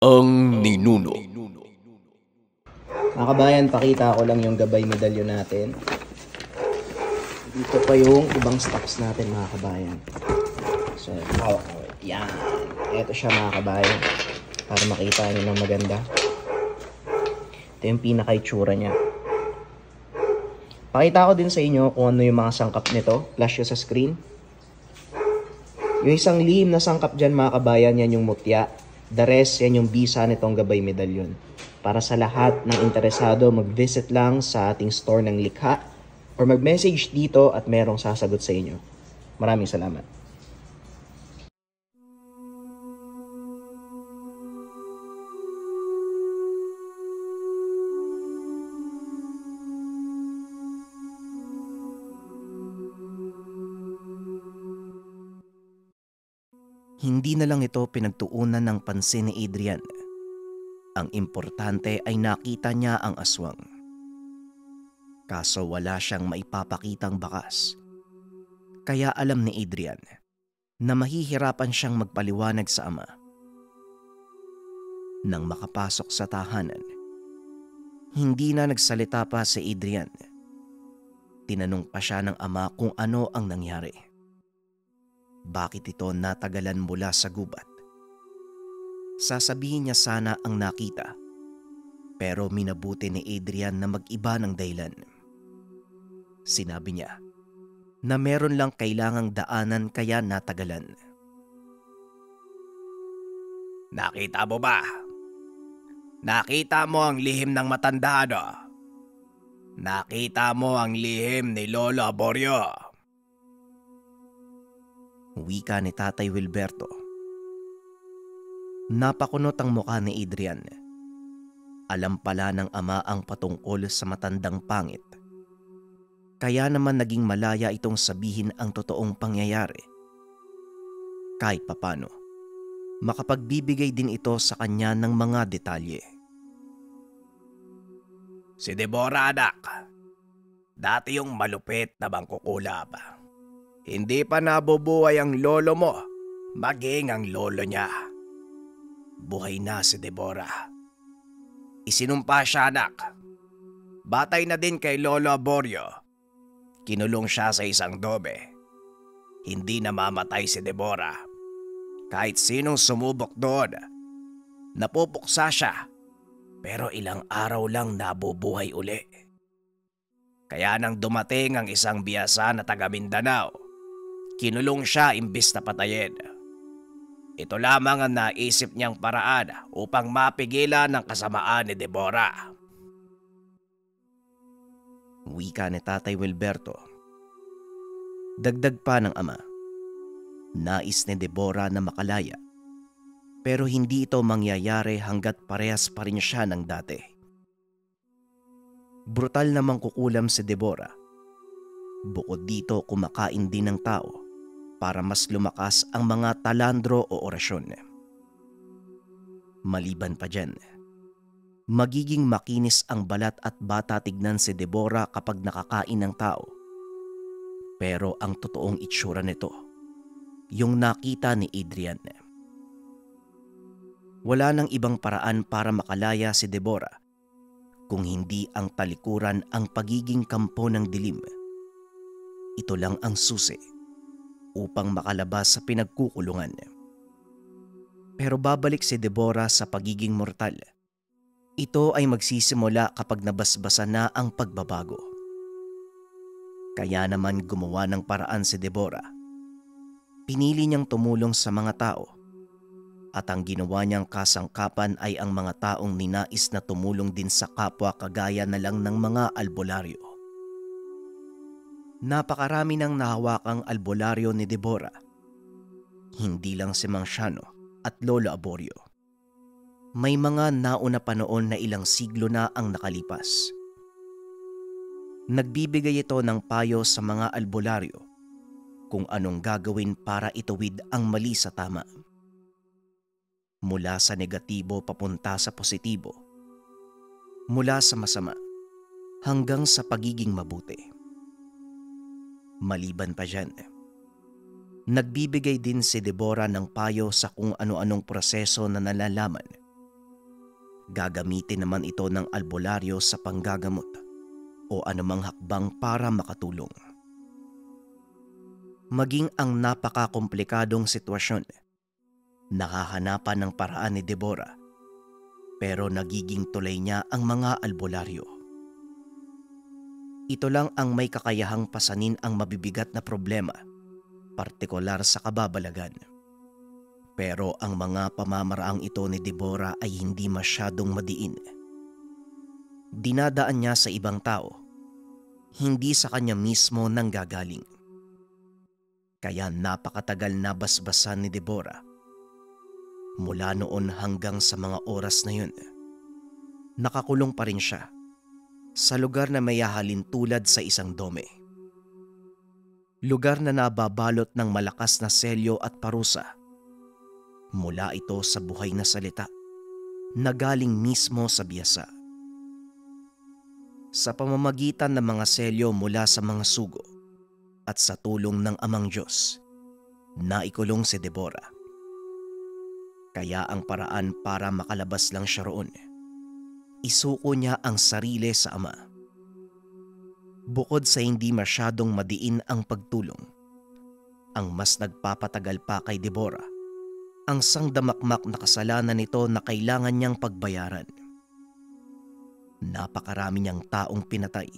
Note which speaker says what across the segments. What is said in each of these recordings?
Speaker 1: Ang ninuno.
Speaker 2: Mga kabayan, pakita ko lang yung gabay medalyon natin. Dito pa yung ibang stocks natin, mga kabayan. So, hawak ko. Yan. Ito siya, mga kabayan. Para makita nyo ng maganda. Ito yung pinaka-itsura niya. Pakita ko din sa inyo kung ano yung mga sangkap nito. Flash ko sa screen. Yung isang lihim na sangkap dyan, mga kabayan, yan yung mutya. The rest, yan yung bisa nitong gabay medalyon. Para sa lahat ng interesado, mag-visit lang sa ating store ng Likha or mag-message dito at merong sasagot sa inyo. Maraming salamat.
Speaker 3: Hindi na lang ito pinagtuunan ng pansin ni Adrian. Ang importante ay nakita niya ang aswang. Kaso wala siyang maipapakitang bakas. Kaya alam ni Adrian na mahihirapan siyang magpaliwanag sa ama. Nang makapasok sa tahanan, hindi na nagsalita pa si Adrian. Tinanong pa siya ng ama kung ano ang nangyari. Bakit ito natagalan mula sa gubat? Sasabihin niya sana ang nakita, pero minabuti ni Adrian na mag-iba ng dahilan. Sinabi niya na meron lang kailangang daanan kaya natagalan.
Speaker 1: Nakita mo ba? Nakita mo ang lihim ng matanda, no? Nakita mo ang lihim ni Lolo Aborio?
Speaker 3: Wika ni Tatay Wilberto. Napakunot ang mukha ni Adrian. Alam pala ng ama ang patungkol sa matandang pangit. Kaya naman naging malaya itong sabihin ang totoong pangyayari. Kahit papano, makapagbibigay din ito sa kanya ng mga detalye.
Speaker 1: Si Deborah, anak. Dati yung malupit na bangkukulab. Hindi pa nabubuhay ang lolo mo, maging ang lolo niya. Buhay na si Deborah. Isinumpa siya, anak. Batay na din kay Lolo Aborio. Kinulong siya sa isang dobe. Hindi namamatay si Deborah. Kahit sinong sumubok doon, napupuksa siya. Pero ilang araw lang nabubuhay uli. Kaya nang dumating ang isang biyasa na taga Mindanao, kinulong siya imbis na patayin. Ito lamang ang naisip niyang paraan upang mapigilan ang kasamaan ni Deborah.
Speaker 3: Wika ni Tatay Wilberto. Dagdag pa ng ama. Nais ni Deborah na makalaya. Pero hindi ito mangyayari hanggat parehas pa rin siya ng dati. Brutal na mangkukulam si Deborah. Bukod dito, kumakain din ng tao para mas lumakas ang mga talandro o orasyon. Maliban pa dyan, magiging makinis ang balat at bata tignan si Deborah kapag nakakain ng tao. Pero ang totoong itsura nito, yung nakita ni Adrian. Wala nang ibang paraan para makalaya si Deborah kung hindi ang talikuran ang pagiging kampo ng dilim. Ito lang ang susi upang makalabas sa pinagkukulungan. Pero babalik si Deborah sa pagiging mortal. Ito ay magsisimula kapag nabasbasa na ang pagbabago. Kaya naman gumawa ng paraan si Deborah. Pinili niyang tumulong sa mga tao. At ang ginawa niyang kasangkapan ay ang mga taong ninais na tumulong din sa kapwa kagaya na lang ng mga albularyo. Napakarami ng nahawakang albularyo ni Deborah. Hindi lang si Mang Siano at Lolo Aborio. May mga nauna pa noon na ilang siglo na ang nakalipas. Nagbibigay ito ng payo sa mga albularyo kung anong gagawin para ituwid ang mali sa tama. Mula sa negatibo papunta sa positibo. Mula sa masama hanggang sa pagiging mabuti. Maliban pa dyan, nagbibigay din si Deborah ng payo sa kung ano-anong proseso na nalalaman Gagamitin naman ito ng albularyo sa panggagamot o anumang hakbang para makatulong. Maging ang napakakomplikadong sitwasyon, nakahanapan ng paraan ni Deborah, pero nagiging tulay niya ang mga albularyo. Ito lang ang may kakayahang pasanin ang mabibigat na problema, partikular sa kababalagan. Pero ang mga pamamaraang ito ni Deborah ay hindi masyadong madiin. Dinadaan niya sa ibang tao, hindi sa kanya mismo nanggagaling. Kaya napakatagal na basbasan ni Deborah. Mula noon hanggang sa mga oras na yun, nakakulong pa rin siya sa lugar na may hahalin tulad sa isang dome. Lugar na nababalot ng malakas na selyo at parusa. Mula ito sa buhay na salita na galing mismo sa biyasa. Sa pamamagitan ng mga selyo mula sa mga sugo at sa tulong ng Amang Diyos, naikulong si Deborah. Kaya ang paraan para makalabas lang siya roon, isuko niya ang sarili sa Ama. Bukod sa hindi masyadong madiin ang pagtulong, ang mas nagpapatagal pa kay Deborah, ang sangdamakmak na kasalanan nito na kailangan niyang pagbayaran. Napakarami niyang taong pinatay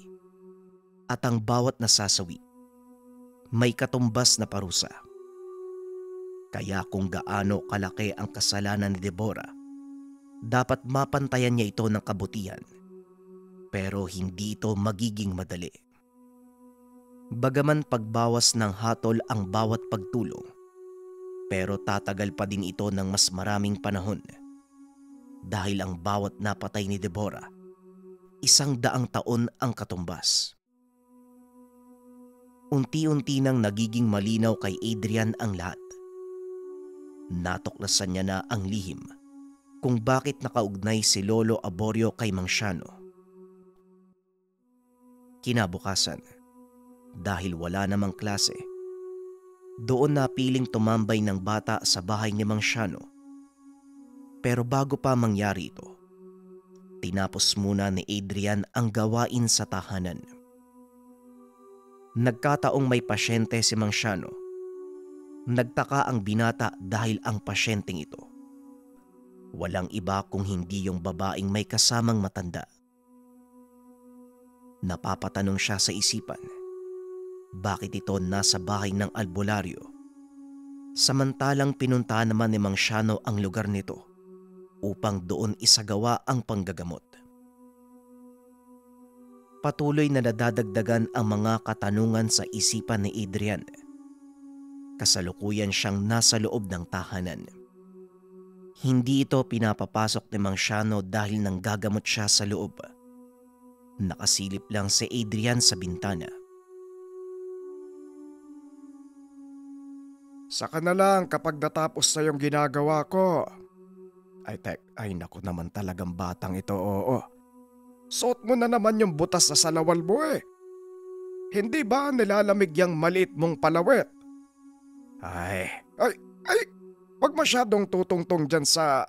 Speaker 3: at ang bawat nasasawi may katumbas na parusa. Kaya kung gaano kalaki ang kasalanan ni Deborah, dapat mapantayan niya ito ng kabutihan, pero hindi ito magiging madali. Bagaman pagbawas ng hatol ang bawat pagtulong, pero tatagal pa din ito ng mas maraming panahon dahil ang bawat napatay ni Deborah, 100 taon ang katumbas. Unti-unti nang nagiging malinaw kay Adrian ang lahat. Natuklasan niya na ang lihim kung bakit nakaugnay si Lolo Aborio kay Mang Siano. Kinabukasan, dahil wala namang klase, doon napiling tumambay ng bata sa bahay ni Mang Siano. Pero bago pa mangyari ito, tinapos muna ni Adrian ang gawain sa tahanan. Nagkataong may pasyente si Mang Siano. Nagtaka ang binata dahil ang pasyenteng ito, walang iba kung hindi yung babaeng may kasamang matanda. Napapatanong siya sa isipan, bakit ito nasa bahay ng albularyo, samantalang pinuntahan naman ni Mang Siano ang lugar nito upang doon isagawa ang panggagamot. Patuloy na nadadagdagan ang mga katanungan sa isipan ni Adrian. Kasalukuyan siyang nasa loob ng tahanan. Hindi ito pinapapasok ni Mang Siano dahil nanggagamot siya sa loob. Nakasilip lang si Adrian sa bintana.
Speaker 1: Saka na lang kapag natapos na yung ginagawa ko. Ay naku naman talagang batang ito, oo. Suot mo na naman yung butas sa salawal mo eh. Hindi ba nilalamig yung maliit mong palawet? Ay, wag masyadong tutungtong dyan sa...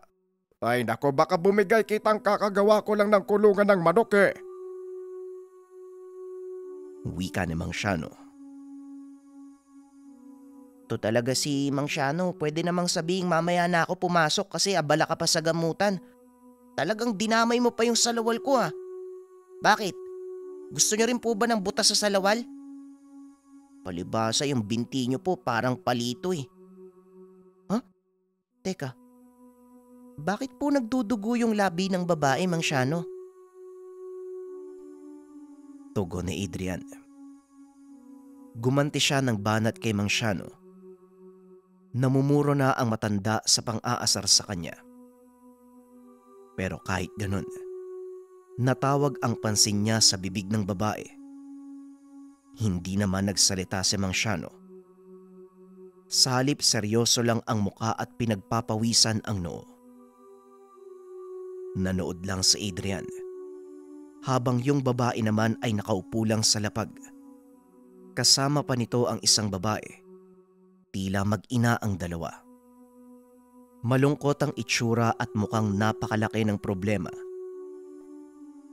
Speaker 1: Ay nako, baka bumigay kitang kakagawa ko lang ng kulungan ng manok eh.
Speaker 3: Wika ni Mang Siano.
Speaker 4: To talaga si Mang Siano, pwede namang sabihing mamaya na ako pumasok kasi abala ka pa sa gamutan. Talagang dinamay mo pa yung salawal ko ha. Bakit? Gusto niyo rin po ba ng butas sa salawal? Palibasa yung binti niyo po parang palito eh. Huh? Teka, bakit po nagdudugo yung labi ng babae, Mang Siano?
Speaker 3: Tugon ni Adrian. Gumanti siya ng banat kay Mang Siano. Namumuro na ang matanda sa pang-aasar sa kanya. Pero kahit ganun, natawag ang pansin niya sa bibig ng babae. Hindi naman nagsalita si Mang Siano. Sa halip seryoso lang ang muka at pinagpapawisan ang noo. Nanood lang si Adrian, habang yung babae naman ay nakaupo lang sa lapag. Kasama pa nito ang isang babae. Tila mag-ina ang dalawa. Malungkot ang itsura at mukhang napakalaki ng problema.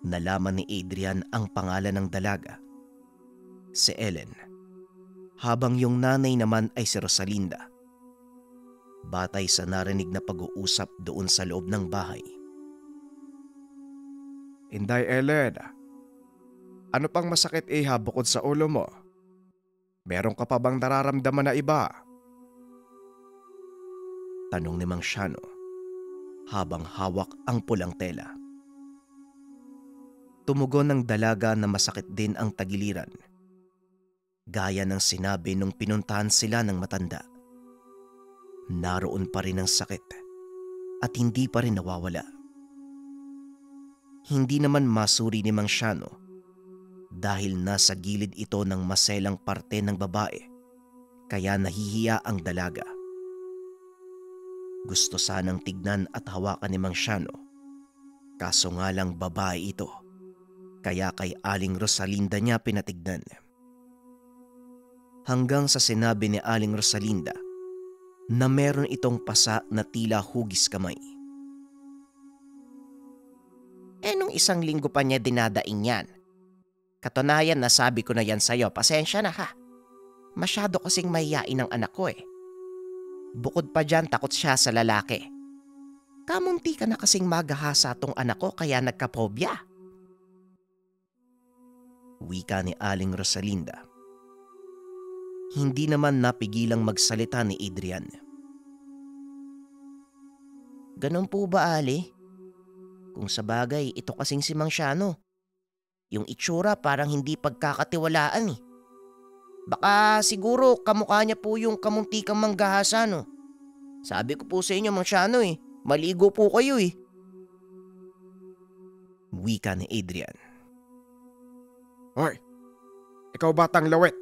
Speaker 3: Nalaman ni Adrian ang pangalan ng dalaga, si Ellen, habang yung nanay naman ay si Rosalinda. Batay sa narinig na pag-uusap doon sa loob ng bahay.
Speaker 1: Inday Ellen, ano pang masakit bukod sa ulo mo? Meron ka pa bang nararamdaman na iba?
Speaker 3: Tanong ni Mang Shano habang hawak ang pulang tela. Tumugon ng dalaga na masakit din ang tagiliran. Gaya ng sinabi nung pinuntahan sila ng matanda. Naroon pa rin ang sakit at hindi pa rin nawawala. Hindi naman masuri ni Mang Shano dahil nasa gilid ito ng maselang parte ng babae kaya nahihiya ang dalaga. Gusto sanang tignan at hawakan ni Mang Shano, kaso nga lang babae ito, kaya kay Aling Rosalinda niya pinatignan. Hanggang sa sinabi ni Aling Rosalinda na meron itong pasa na tila hugis kamay.
Speaker 4: Nung 1 linggo pa niya dinadaing yan. Katunayan, nasabi ko na yan sa'yo, pasensya na ha. Masyado kasing mahiyain ang anak ko Bukod pa dyan, takot siya sa lalaki. Kamunti ka na kasing magahasa tong anak ko kaya nagkapobya.
Speaker 3: Wika ni Aling Rosalinda. Hindi naman napigilang magsalita ni Adrian.
Speaker 4: Ganun po ba, Ali? Kung sa bagay, ito kasing si Mang Shano. Yung itsura parang hindi pagkakatiwalaan Baka siguro kamukha niya po yung kamuntikang manggahasa Sabi ko po sa inyo, Mang Shano maligo po kayo
Speaker 3: Wika ni Adrian.
Speaker 1: Hoy, ikaw batang lawit.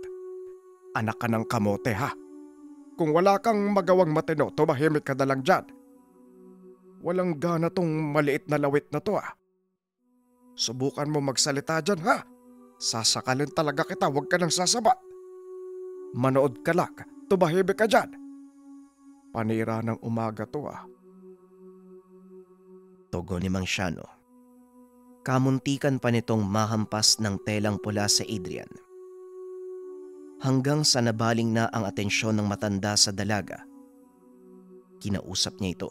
Speaker 1: Anak ka ng kamote ha. Kung wala kang magawang matino, tumahimik ka na lang dyan. Walang gana tong maliit na lawit na to Subukan mo magsalita dyan ha. Sasakalin talaga kita, huwag ka nang sasabat. Manood ka lang, tumahimik ka dyan. Panira ng umaga to
Speaker 3: Tugon ni Mang Shano. Kamuntikan pa nitong mahampas ng telang pula sa Adrian. Hanggang sa nabaling na ang atensyon ng matanda sa dalaga. Kinausap niya ito.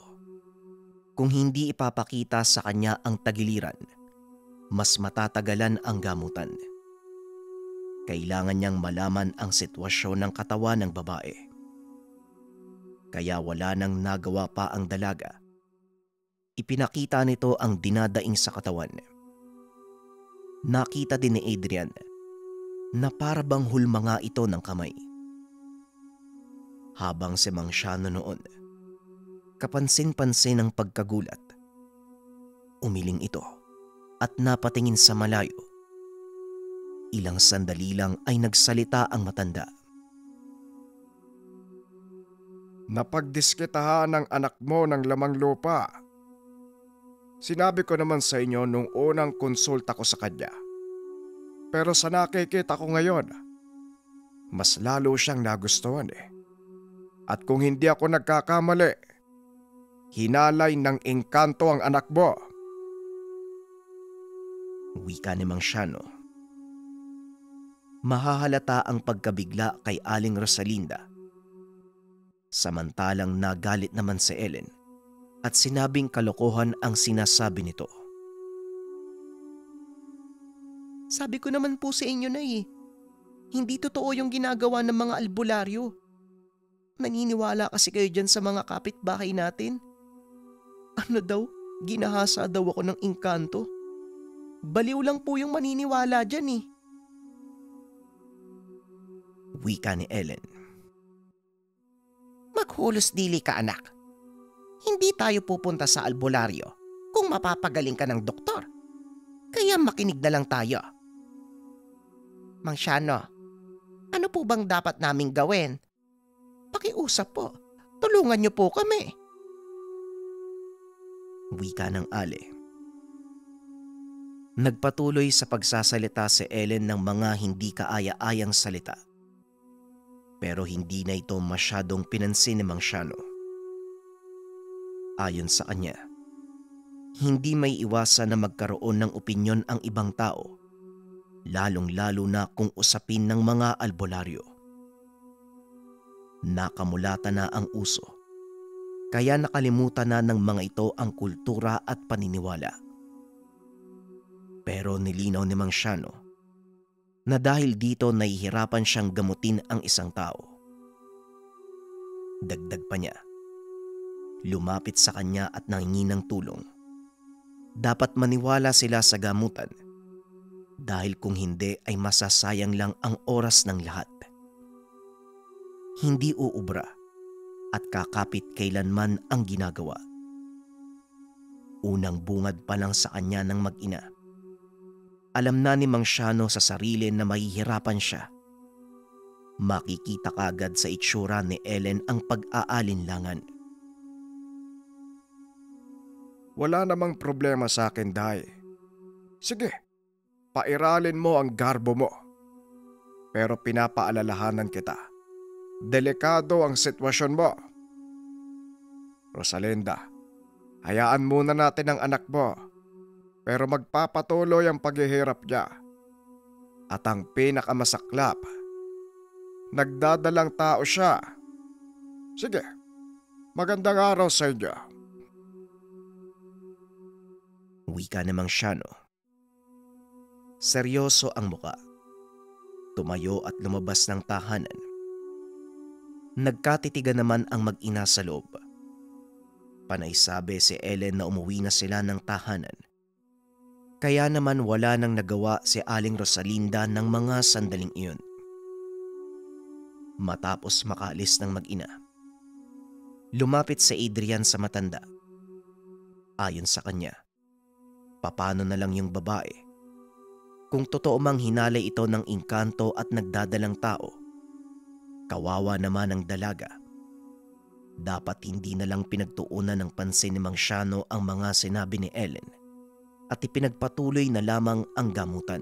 Speaker 3: Kung hindi ipapakita sa kanya ang tagiliran, mas matatagalan ang gamutan. Kailangan niyang malaman ang sitwasyon ng katawan ng babae. Kaya wala nang nagawa pa ang dalaga. Ipinakita nito ang dinadaing sa katawan. Nakita din ni Adrian na para bang hulmanga ito ng kamay. Habang si Mang Shano noon, kapansin-pansin ang pagkagulat. Umiling ito at napatingin sa malayo. Ilang sandali lang ay nagsalita ang matanda.
Speaker 1: Napagdiskitahan ng anak mo ng lamang lupa. Sinabi ko naman sa inyo nung unang konsulta ko sa kanya. Pero sa nakikita ko ngayon, mas lalo siyang nagustuhan At kung hindi ako nagkakamali, hinalay ng engkanto ang anak mo.
Speaker 3: Wika ni Mang Shano. Mahahalata ang pagkabigla kay Aling Rosalinda. Samantalang nagalit naman si Ellen at sinabing kalokohan ang sinasabi nito.
Speaker 4: Sabi ko naman po sa inyo na hindi totoo yung ginagawa ng mga albularyo. Naniniwala kasi kayo dyan sa mga kapitbahay natin. Ano daw? Ginahasa daw ako ng engkanto. Baliw lang po yung maniniwala dyan
Speaker 3: Wika ni Ellen.
Speaker 4: Maghulos dili ka, anak. Hindi tayo pupunta sa albularyo kung mapapagaling ka ng doktor. Kaya makinig na lang tayo. Mang Shano, ano po bang dapat naming gawin? Pakiusap po. Tulungan niyo po kami.
Speaker 3: Wika ng Ale. Nagpatuloy sa pagsasalita si Ellen ng mga hindi kaaya-ayang salita. Pero hindi na ito masyadong pinansin ni Mang Shano. Ayon sa kanya, hindi may iwasan na magkaroon ng opinyon ang ibang tao, lalong-lalo na kung usapin ng mga albularyo. Nakamulata na ang uso, kaya nakalimutan na ng mga ito ang kultura at paniniwala. Pero nilinaw ni Mang Siano na dahil dito nahihirapan siyang gamutin ang isang tao. Dagdag pa niya, lumapit sa kanya at nangingi ng tulong. Dapat maniwala sila sa gamutan dahil kung hindi ay masasayang lang ang oras ng lahat. Hindi uubra at kakapit kailanman ang ginagawa. Unang bungad pa lang sa kanya ng mag-ina. Alam na ni Mang Siano sa sarili na mahihirapan siya. Makikita kaagad sa itsura ni Ellen ang pag-aalinlangan.
Speaker 1: Wala namang problema sa akin, Day. Sige, pairalin mo ang garbo mo. Pero pinapaalalahanan kita. Delikado ang sitwasyon mo. Rosalinda, hayaan muna natin ang anak mo. Pero magpapatuloy ang paghihirap niya. At ang pinakamasaklap, nagdadalang tao siya. Sige, magandang araw sa inyo.
Speaker 3: Wika ni Mang Siano. Seryoso ang muka. Tumayo at lumabas ng tahanan. Nagkatitigan naman ang mag-ina sa loob. Panay sabi si Ellen na umuwi na sila ng tahanan. Kaya naman wala nang nagawa si Aling Rosalinda ng mga sandaling iyon. Matapos makaalis ng mag-ina, lumapit si Adrian sa matanda. Ayon sa kanya, papano na lang yung babae? Kung totoo mang hinalay ito ng engkanto at nagdadalang tao, kawawa naman ang dalaga. Dapat hindi na lang pinagtuunan ng pansin ni Mang Siano ang mga sinabi ni Ellen at ipinagpatuloy na lamang ang gamutan.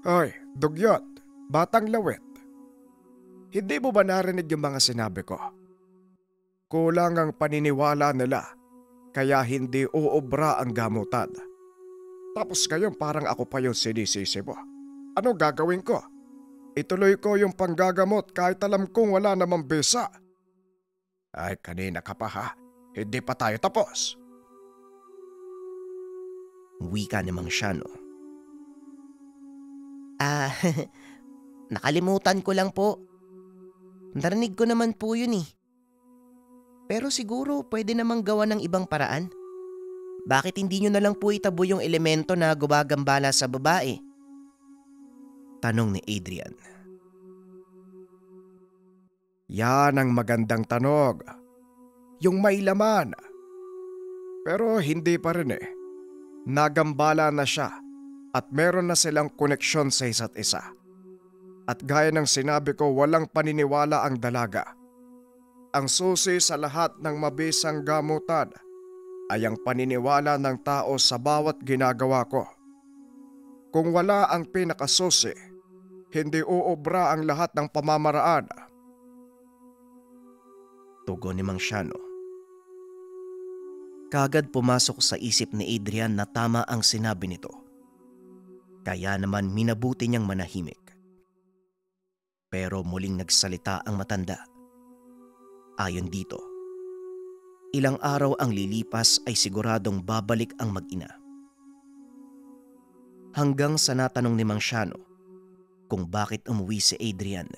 Speaker 1: Hoy, dugyot, batang lawit. Hindi mo ba narinig yung mga sinabi ko? Kulang ang paniniwala nila, kaya hindi uubra ang gamutan. Tapos ngayon parang ako pa yung sinisisi mo. Ano gagawin ko? Ituloy ko yung panggagamot kahit alam kong wala namang bisa. Ay, kanina ka pa ha. Hindi pa tayo tapos.
Speaker 3: Wika ni Mang Siano.
Speaker 4: Nakalimutan ko lang po. Narinig ko naman po yun eh. Pero siguro pwede namang gawa ng ibang paraan. Bakit hindi nyo na lang po itabo yung elemento na gumagambala sa babae?
Speaker 3: Tanong ni Adrian.
Speaker 1: Yan ang magandang tanong. Yung may laman. Pero hindi pa rin eh. Nagambala na siya at meron na silang koneksyon sa isa't isa. At gaya ng sinabi ko, walang paniniwala ang dalaga. Ang susi sa lahat ng mabisang gamutan ay ang paniniwala ng tao sa bawat ginagawa ko. Kung wala ang pinakasusi, hindi uubra ang lahat ng pamamaraan.
Speaker 3: Tugon ni Mang Siano. Kagad pumasok sa isip ni Adrian na tama ang sinabi nito. Kaya naman minabuti niyang manahimik. Pero muling nagsalita ang matanda. Ayon dito, ilang araw ang lilipas ay siguradong babalik ang mag-ina. Hanggang sa natanong ni Mang Siano kung bakit umuwi si Adrian.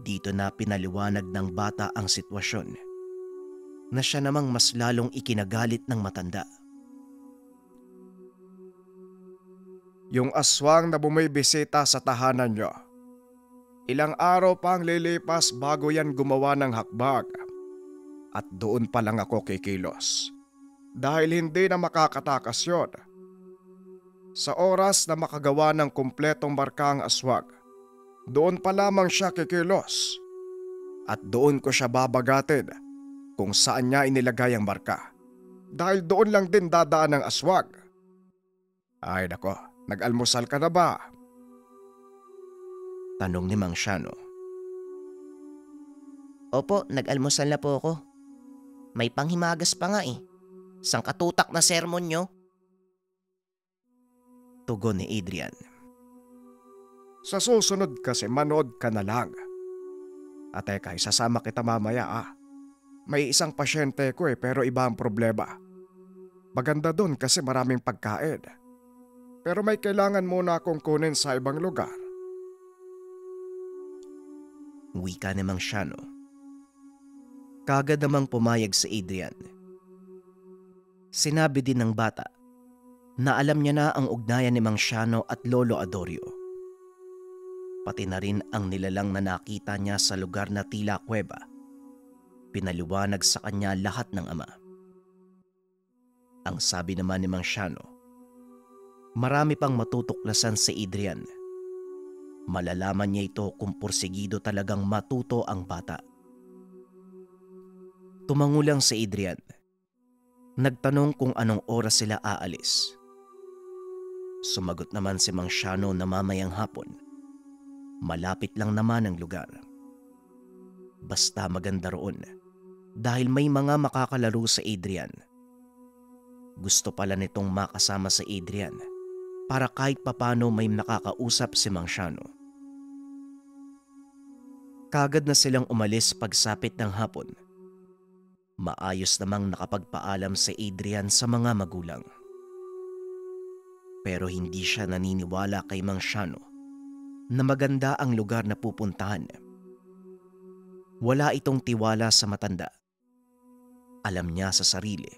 Speaker 3: Dito na pinaliwanag ng bata ang sitwasyon na siya namang mas lalong ikinagalit ng matanda.
Speaker 1: Yung aswang na bumibisita sa tahanan niyo. Ilang araw pa ang lilipas bago yan gumawa ng hakbag. At doon pa lang ako kikilos. Dahil hindi na makakatakas yun. Sa oras na makagawa ng kumpletong marka ang aswag, doon pa lamang siya kikilos. At doon ko siya babagatin kung saan niya inilagay ang marka. Dahil doon lang din dadaan ang aswag. Ay nako, nag-almusal ka na ba?
Speaker 3: Tanong ni Mang Siano.
Speaker 4: Opo, nag-almusal na po ako. May panghimagas pa nga eh. Sangkatutak na sermon nyo.
Speaker 3: Tugon ni Adrian.
Speaker 1: Sa susunod kasi manood ka na lang. At teka, isasama kita mamaya ah. May isang pasyente ko pero iba ang problema. Maganda doon kasi maraming pagkain. Pero may kailangan muna akong kunin sa ibang lugar.
Speaker 3: Wika ni Mang Shano. Kagad namang pumayag si Adrian. Sinabi din ng bata na alam niya na ang ugnayan ni Mang Shano at Lolo Adorio. Pati na rin ang nilalang na nakita niya sa lugar na tila kuweba. Pinaliwanag sa kanya lahat ng ama. Ang sabi naman ni Mang Shano, marami pang matutuklasan si Adrian. Malalaman niya ito kung porsigido talagang matuto ang bata. Tumangulang si Adrian. Nagtanong kung anong oras sila aalis. Sumagot naman si Mang Shano na mamayang hapon. Malapit lang naman ang lugar. Basta maganda roon dahil may mga makakalaro sa Adrian. Gusto pala nitong makasama sa Adrian para kahit papano may nakakausap si Mang Shano. Kagad na silang umalis pagsapit ng hapon. Maayos namang nakapagpaalam si Adrian sa mga magulang. Pero hindi siya naniniwala kay Mang Shano na maganda ang lugar na pupuntahan. Wala itong tiwala sa matanda. Alam niya sa sarili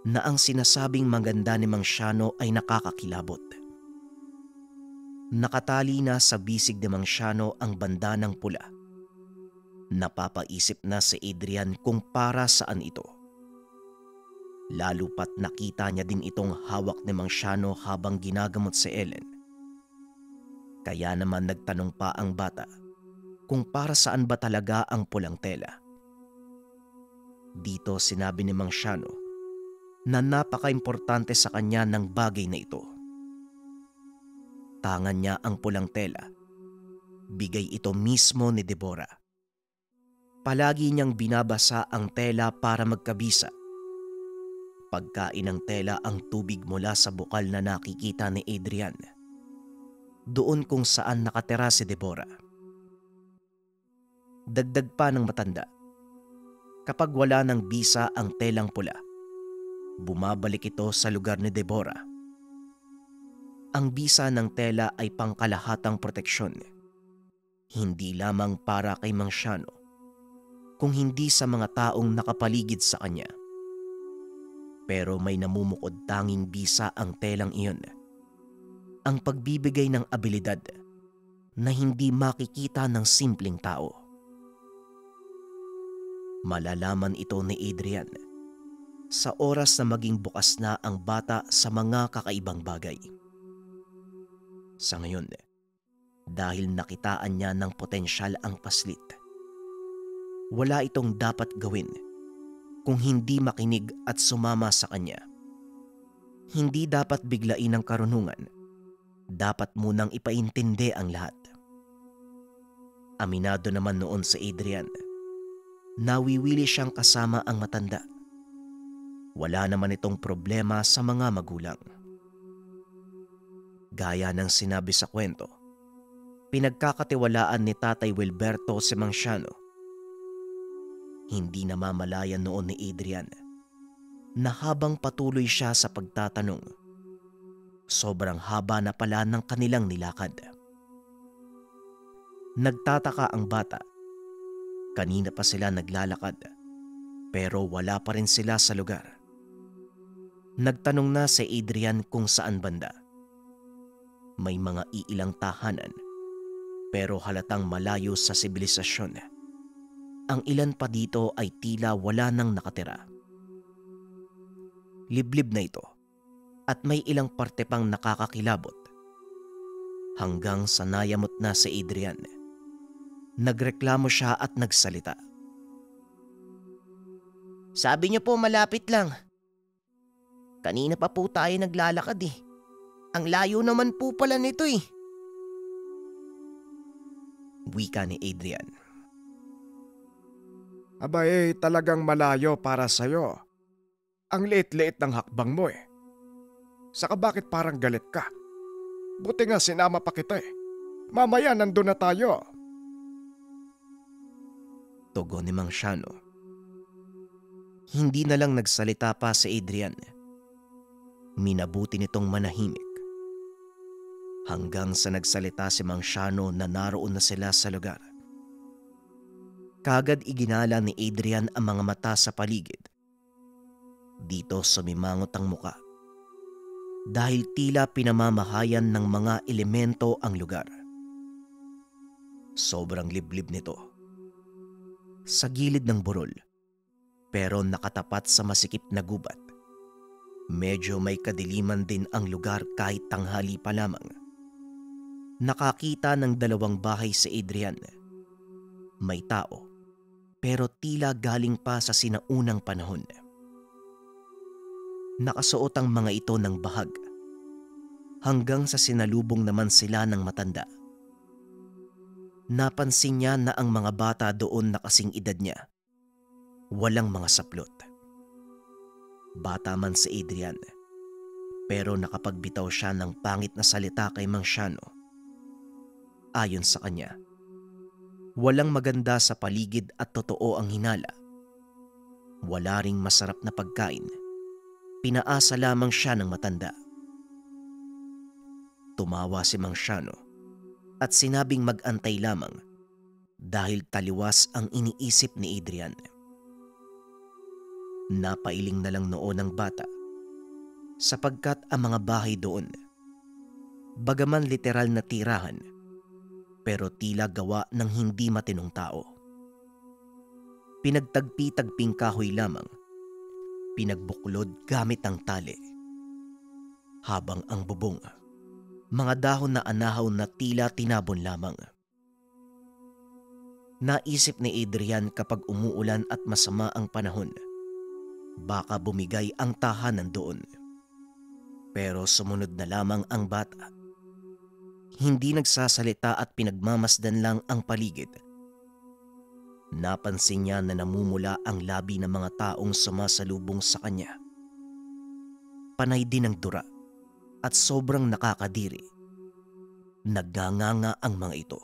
Speaker 3: na ang sinasabing maganda ni Mang Shano ay nakakakilabot. Nakatali na sa bisig ni Mang Shano ang bandanang pula. Napapaisip na si Adrian kung para saan ito. Lalo pat nakita niya din itong hawak ni Mang Shano habang ginagamot si Ellen. Kaya naman nagtanong pa ang bata kung para saan ba talaga ang pulang tela. Dito sinabi ni Mang Shano na napaka-importante sa kanya ng bagay na ito. Tangan niya ang pulang tela. Bigay ito mismo ni Deborah. Palagi niyang binabasa ang tela para magkabisa. Pagkain ng tela ang tubig mula sa bukal na nakikita ni Adrian. Doon kung saan nakatira si Deborah. Dagdag pa ng matanda. Kapag wala ng bisa ang telang pula, bumabalik ito sa lugar ni Deborah. Ang bisa ng tela ay pangkalahatang proteksyon. Hindi lamang para kay Mang Shano, kung hindi sa mga taong nakapaligid sa kanya. Pero may namumukod tanging bisa ang telang iyon. Ang pagbibigay ng abilidad na hindi makikita ng simpleng tao. Malalaman ito ni Adrian sa oras na maging bukas na ang bata sa mga kakaibang bagay. Sa ngayon, dahil nakitaan niya ng potensyal ang paslit, wala itong dapat gawin kung hindi makinig at sumama sa kanya. Hindi dapat biglain ang karunungan. Dapat munang ipaintindi ang lahat. Aminado naman noon si Adrian. Nawiwili siyang kasama ang matanda. Wala naman itong problema sa mga magulang. Gaya ng sinabi sa kwento, pinagkakatiwalaan ni Tatay Wilberto si Mang Shano. Hindi namamalayan noon ni Adrian na habang patuloy siya sa pagtatanong, sobrang haba na pala ng kanilang nilakad. Nagtataka ang bata. Kanina pa sila naglalakad, pero wala pa rin sila sa lugar. Nagtanong na si Adrian kung saan banda. May mga iilang tahanan, pero halatang malayo sa sibilisasyon. Ang ilan pa dito ay tila wala nang nakatira. Liblib na ito, at may ilang parte pang nakakakilabot. Hanggang sa nayamot na si Adrian. Nagreklamo siya at nagsalita.
Speaker 4: Sabi niyo po malapit lang. Kanina pa po tayo naglalakad eh. Ang layo naman po pala nito eh.
Speaker 3: Wika ni Adrian.
Speaker 1: Abay, talagang malayo para sa'yo. Ang liit-liit ng hakbang mo eh. Saka bakit parang galit ka? Buti nga sinama pa kita eh. Mamaya nandun na tayo.
Speaker 3: Tugon ni Mang Shano. Hindi na lang nagsalita pa si Adrian. Minabuti nitong manahimik. Hanggang sa nagsalita si Mang Shano na naroon na sila sa lugar. Kagad iginala ni Adrian ang mga mata sa paligid. Dito sumimangot ang muka. Dahil tila pinamamahayan ng mga elemento ang lugar. Sobrang liblib nito. Sa gilid ng burol, pero nakatapat sa masikip na gubat. Medyo may kadiliman din ang lugar kahit tanghali pa lamang. Nakakita ng 2 bahay si Adrian. May tao, pero tila galing pa sa sinaunang panahon. Nakasuot ang mga ito ng bahag. Hanggang sa sinalubong naman sila ng matanda. Napansin niya na ang mga bata doon na kasing edad niya. Walang mga saplot. Bata man si Adrian, pero nakapagbitaw siya ng pangit na salita kay Mang Shano. Ayon sa kanya, walang maganda sa paligid at totoo ang hinala. Wala ring masarap na pagkain. Pinaasa lamang siya ng matanda. Tumawa si Mang Shano at sinabing mag-antay lamang dahil taliwas ang iniisip ni Adrian. Napailing na lang noon ang bata sapagkat ang mga bahay doon, bagaman literal na tirahan, pero tila gawa ng hindi matinong tao. Pinagtagpi-tagping kahoy lamang, pinagbuklod gamit ang tali. Habang ang bubong, mga dahon na anahaw na tila tinabon lamang. Naisip ni Adrian kapag umuulan at masama ang panahon, baka bumigay ang tahanan doon. Pero sumunod na lamang ang bata. Hindi nagsasalita at pinagmamasdan lang ang paligid. Napansin niya na namumula ang labi ng mga taong sumasalubong sa kanya. Panay din ang dura at sobrang nakakadiri. Nagnganganga ang mga ito.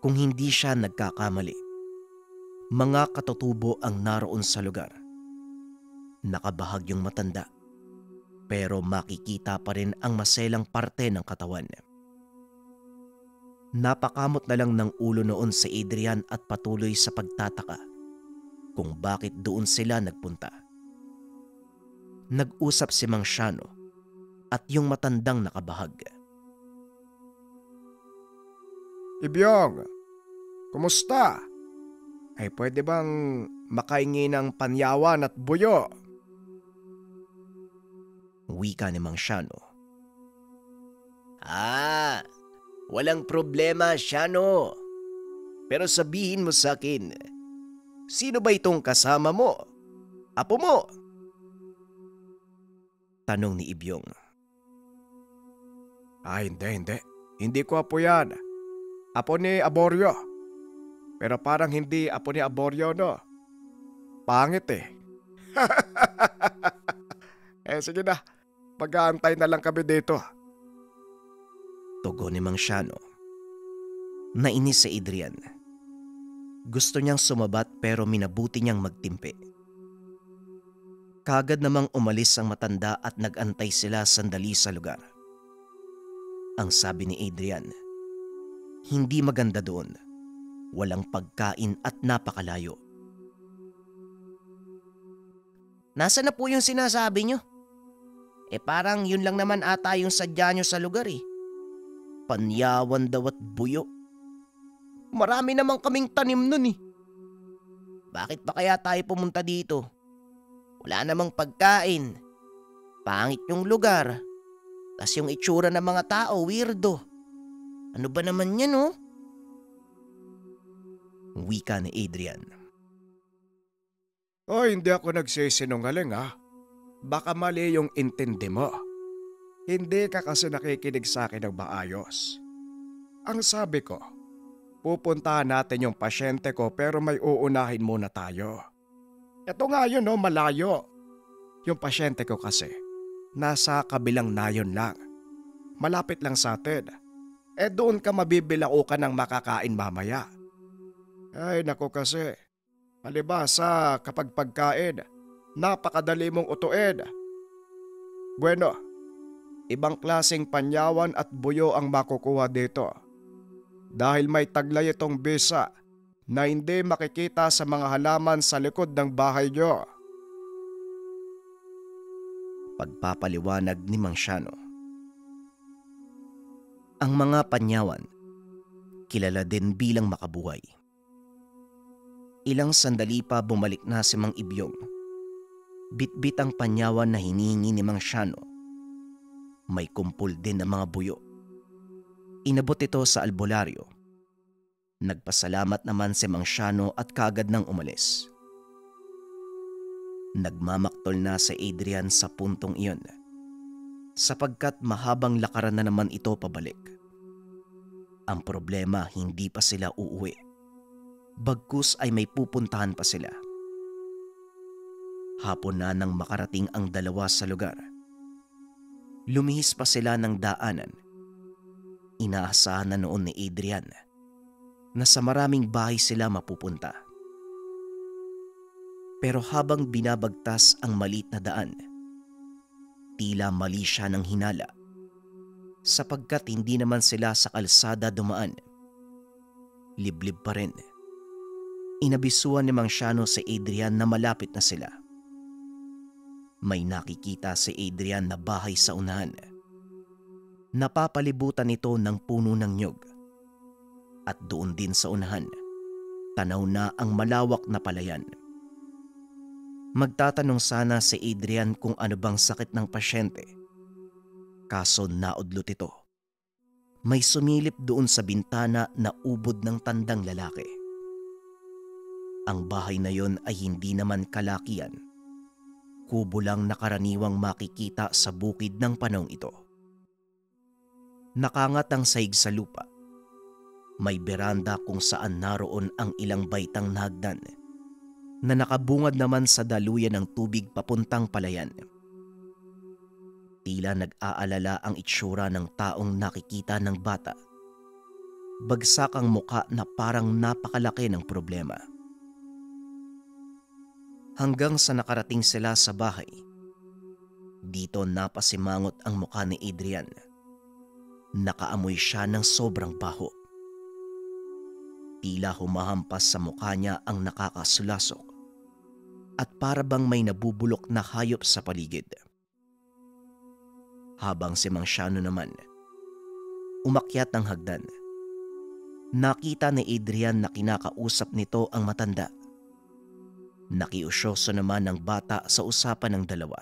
Speaker 3: Kung hindi siya nagkakamali, mga katutubo ang naroon sa lugar. Nakabahag yung matanda, pero makikita pa rin ang maselang parte ng katawan. Napakamot na lang ng ulo noon si Adrian at patuloy sa pagtataka kung bakit doon sila nagpunta. Nag-usap si Mang Shano at yung matandang nakabahag.
Speaker 1: Ibyong, kumusta? Ay pwede bang makaingi ng panyawan at buyo?
Speaker 3: Wika ni Mang Shano.
Speaker 4: Walang problema, Shano. Pero sabihin mo sa akin, sino ba itong kasama mo? Apo mo?
Speaker 3: Tanong ni Ibyong.
Speaker 1: Hindi. Hindi ko apo yan. Apo ni Aboryo. Pero parang hindi apo ni Aboryo, no? Pangit eh. Sige na. Mag-aantay na lang kami dito.
Speaker 3: Tugon ni Mang Shano. Nainis si Adrian. Gusto niyang sumabat pero minabuti niyang magtimpi. Kagad namang umalis ang matanda at nag-antay sila sandali sa lugar. Ang sabi ni Adrian, hindi maganda doon. Walang pagkain at napakalayo.
Speaker 4: Nasaan na po yung sinasabi nyo? Parang yun lang naman ata yung sadya nyo sa lugar eh. Panyawan daw at buyo. Marami naman kaming tanim nun eh. Bakit pa kaya tayo pumunta dito? Wala namang pagkain. Pangit yung lugar. Tas yung itsura ng mga tao, weirdo. Ano ba naman yan, oh?
Speaker 3: Wika ni Adrian.
Speaker 1: Hindi ako nagsisinungaling ha. Baka mali yung intindi mo. Hindi ka kasi nakikinig sa akin ng maayos. Ang sabi ko, pupuntahan natin yung pasyente ko pero may uunahin muna tayo. Ito nga yun malayo. Yung pasyente ko kasi, nasa kabilang nayon lang. Malapit lang sa atin. Doon ka mabibilaukan ng makakain mamaya. Ay nako kasi, palibasa kapag pagkain, napakadali mong utuin. Bueno, ibang klaseng panyawan at buyo ang makukuha dito. Dahil may taglay itong bisa na hindi makikita sa mga halaman sa likod ng bahay nyo.
Speaker 3: Pagpapaliwanag ni Mang Shano. Ang mga panyawan, kilala din bilang makabuhay. Ilang sandali pa bumalik na si Mang Ibyong. Bitbit ang panyawan na hinihingi ni Mang Shano. May kumpul din ng mga buyo. Inabot ito sa albularyo. Nagpasalamat naman si Mang Shano at kaagad nang umalis. Nagmamaktol na si Adrian sa puntong iyon, sapagkat mahabang lakaran na naman ito pabalik. Ang problema, hindi pa sila uuwi. Bagkus ay may pupuntahan pa sila. Hapon na nang makarating ang dalawa sa lugar. Lumihis pa sila ng daanan. Inaasahan na noon ni Adrian na sa maraming bahay sila mapupunta. Pero habang binabagtas ang maliit na daan, tila mali siya ng hinala, sapagkat hindi naman sila sa kalsada dumaan. Liblib pa rin. Inabisuan ni Mang Shano si Adrian na malapit na sila. May nakikita si Adrian na bahay sa unahan. Napapalibutan ito ng puno ng nyog. At doon din sa unahan, tanaw na ang malawak na palayan. Magtatanong sana si Adrian kung ano bang sakit ng pasyente. Kaso naudlot ito. May sumilip doon sa bintana na ubod ng tandang lalaki. Ang bahay na yon ay hindi naman kalakian. Kubo lang na karaniwang makikita sa bukid ng panahong ito. Nakangat ang saig sa lupa. May beranda kung saan naroon ang ilang baitang na hagdan na nakabungad naman sa daluyan ng tubig papuntang palayan. Tila nag-aalala ang itsura ng taong nakikita ng bata. Bagsak ang muka na parang napakalaki ng problema. Hanggang sa nakarating sila sa bahay, dito napasimangot ang mukha ni Adrian. Nakaamoy siya ng sobrang baho. Tila humahampas sa mukha niya ang nakakasulasok at para bang may nabubulok na hayop sa paligid. Habang si Mang Shano naman umakyat ng hagdan, nakita ni Adrian na kinakausap nito ang matanda. Nakiusyoso naman ng bata sa usapan ng dalawa.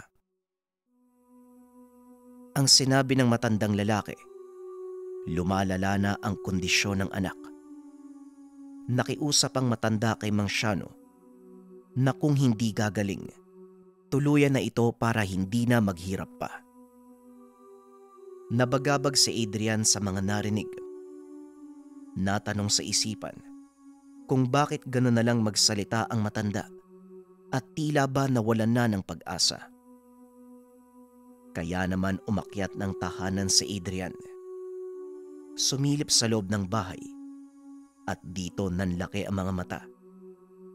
Speaker 3: Ang sinabi ng matandang lalaki, lumalala na ang kondisyon ng anak. Nakiusap ang matanda kay Mang Shano na kung hindi gagaling, tuluyan na ito para hindi na maghirap pa. Nabagabag si Adrian sa mga narinig. Natanong sa isipan kung bakit gano'n na lang magsalita ang matanda at tila ba nawalan na ng pag-asa. Kaya naman umakyat ng tahanan si Adrian. Sumilip sa loob ng bahay at dito nanlaki ang mga mata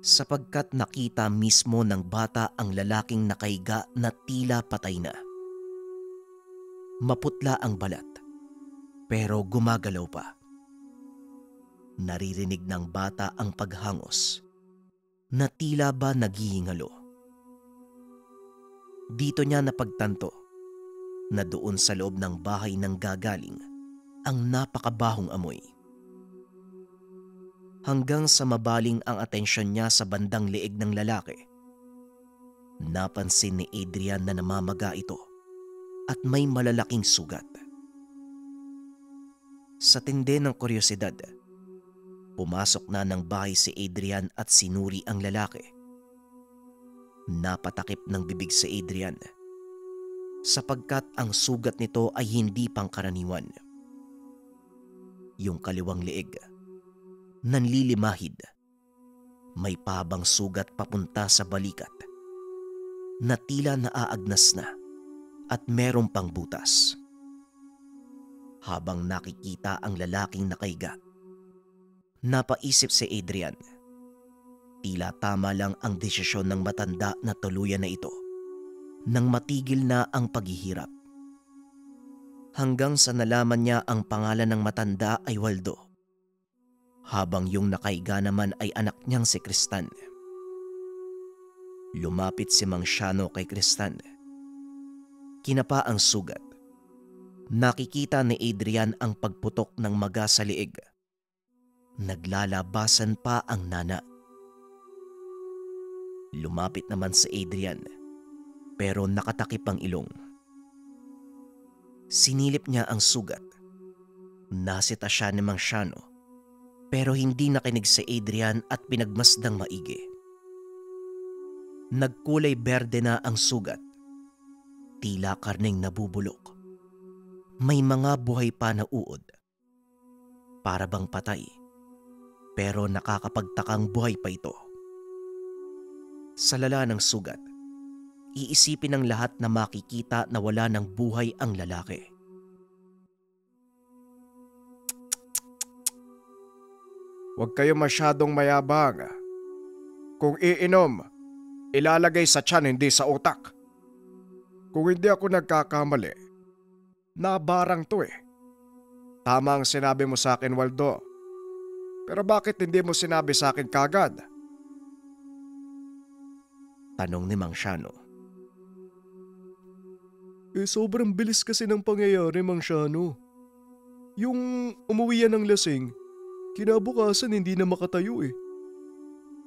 Speaker 3: sapagkat nakita mismo ng bata ang lalaking nakahiga na tila patay na. Maputla ang balat pero gumagalaw pa. Naririnig ng bata ang paghangos na tila ba naghihingalo. Dito niya napagtanto na doon sa loob ng bahay nang gagaling ang napakabahong amoy. Hanggang sa mabaling ang atensyon niya sa bandang leeg ng lalaki, napansin ni Adrian na namamaga ito at may malalaking sugat. Sa tindi ng kuryosidad, pumasok na ng bahay si Adrian at sinuri ang lalaki. Napatakip ng bibig si Adrian sapagkat ang sugat nito ay hindi pangkaraniwan. Yung kaliwang leeg, nanlilimahid. May pabang sugat papunta sa balikat na tila naaagnas na at meron pang butas. Habang nakikita ang lalaking nakaiga, napaisip si Adrian. Tila tama lang ang desisyon ng matanda na tuluyan na ito nang matigil na ang paghihirap. Hanggang sa nalaman niya ang pangalan ng matanda ay Waldo, habang yung nakaiga naman ay anak niyang si Kristan. Lumapit si Mang Shano kay Kristan. Kinapa ang sugat. Nakikita ni Adrian ang pagputok ng maga sa liig. Naglalabasan pa ang nana. Lumapit naman si Adrian, pero nakatakip ang ilong. Sinilip niya ang sugat. Nasita siya ni Mang Shano, pero hindi nakinig si Adrian at pinagmasdang maigi. Nagkulay berde na ang sugat. Tila karneng nabubulok. May mga buhay pa na uod. Para bang patay, pero nakakapagtakang buhay pa ito. Sa lala ng sugat, iisipin ng lahat na makikita na wala ng buhay ang lalaki.
Speaker 1: Huwag kayo masyadong mayabang. Kung iinom, ilalagay sa tiyan, hindi sa utak. Kung hindi ako nagkakamali, nabarang to eh. Tama ang sinabi mo sa akin, Waldo. Pero bakit hindi mo sinabi sa akin kagad?
Speaker 3: Tanong ni Mang Shano.
Speaker 5: Sobrang bilis kasi ng pangyayari, Mang Shano. Yung umuwi yan ng lasing, kinabukasan hindi na makatayo eh.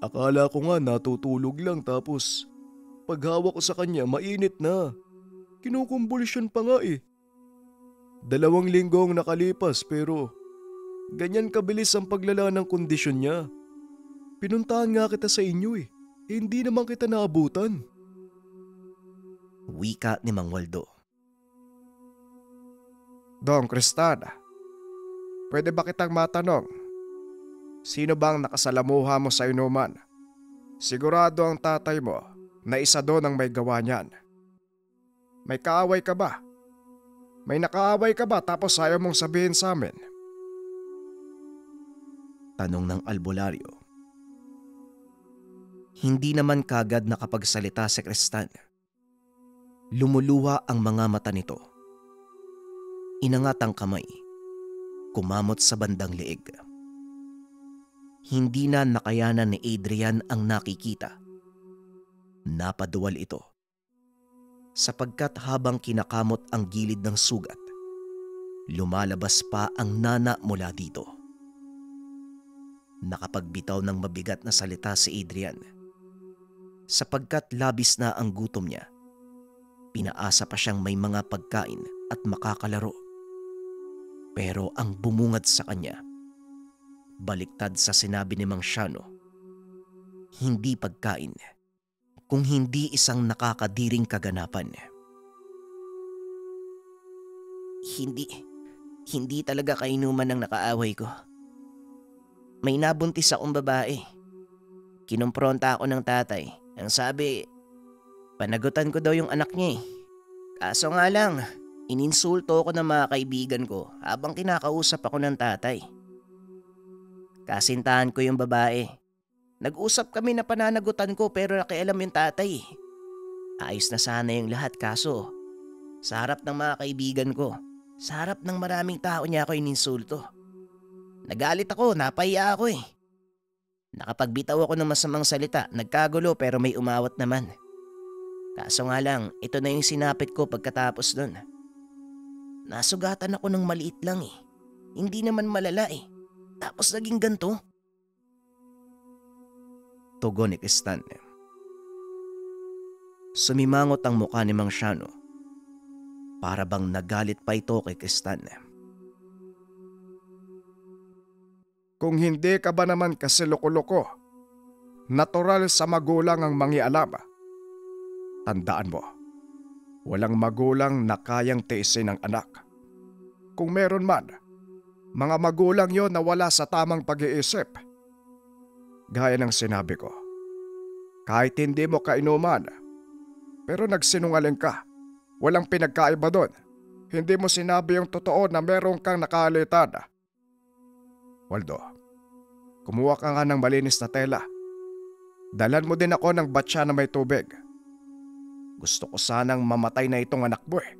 Speaker 5: Akala ko nga natutulog lang tapos paghawak ko sa kanya mainit na. Kinukumbulsyon pa nga eh. 2 linggo ang nakalipas pero ganyan kabilis ang paglala ng kondisyon niya. Pinuntahan nga kita sa inyo eh. Hindi naman kita naabutan.
Speaker 3: Wika ni Mang Waldo.
Speaker 1: Dong Kristan, pwede ba kitang matanong? Sino bang nakasalamuha mo sa inuman? Sigurado ang tatay mo na isa doon ang may gawa niyan. May kaaway ka ba? May nakaaway ka ba tapos ayaw mong sabihin sa amin?
Speaker 3: Tanong ng albularyo. Hindi naman kagad nakapagsalita si Kristan. Lumuluha ang mga mata nito. Inangat ang kamay. Kumamot sa bandang leeg. Hindi na nakayanan ni Adrian ang nakikita. Napaduwal ito. Sapagkat habang kinakamot ang gilid ng sugat, lumalabas pa ang nana mula dito. Nakapagbitaw ng mabigat na salita si Adrian. Sapagkat labis na ang gutom niya, pinaasa pa siyang may mga pagkain at makakalaro. Pero ang bumungad sa kanya, baliktad sa sinabi ni Mang Shano, hindi pagkain, kung hindi isang nakakadiring kaganapan.
Speaker 4: Hindi talaga kainuman ng nakaaway ko. May nabuntis akong babae. Kinumpronta ako ng tatay. Ang sabi, panagutan ko daw yung anak niya eh. Kaso nga lang, ininsulto ako ng mga kaibigan ko habang kinakausap ako ng tatay. Kasintahan ko yung babae. Nag-usap kami na pananagutan ko pero nakialam yung tatay. Ayos na sana yung lahat kaso sa harap ng mga kaibigan ko, sa harap ng maraming tao niya ako ininsulto. Nagalit ako, napahiya ako eh. Nakapagbitaw ako ng masamang salita, nagkagulo pero may umawat naman. Kaso nga lang, ito na yung sinapit ko pagkatapos nun. Nasugatan ako ng maliit lang eh. Hindi naman malala eh. Tapos naging ganito.
Speaker 3: Tugon ni Kristan. Sumimangot ang mukha ni Mang Shano. Para bang nagalit pa ito kay Kristan.
Speaker 1: Kung hindi ka ba naman kasi loko-loko, natural sa magulang ang mangialam. Tandaan mo, walang magulang na kayang tiisin ng anak. Kung meron man, mga magulang yon na wala sa tamang pag-iisip. Gaya ng sinabi ko, kahit hindi mo kainuman, pero nagsinungaling ka. Walang pinagkaiba doon. Hindi mo sinabi yung totoo na meron kang nakalitan. Waldo, kumuha ka nga ng malinis na tela. Dalan mo din ako ng batya na may tubig. Gusto ko sanang mamatay na itong anak mo eh.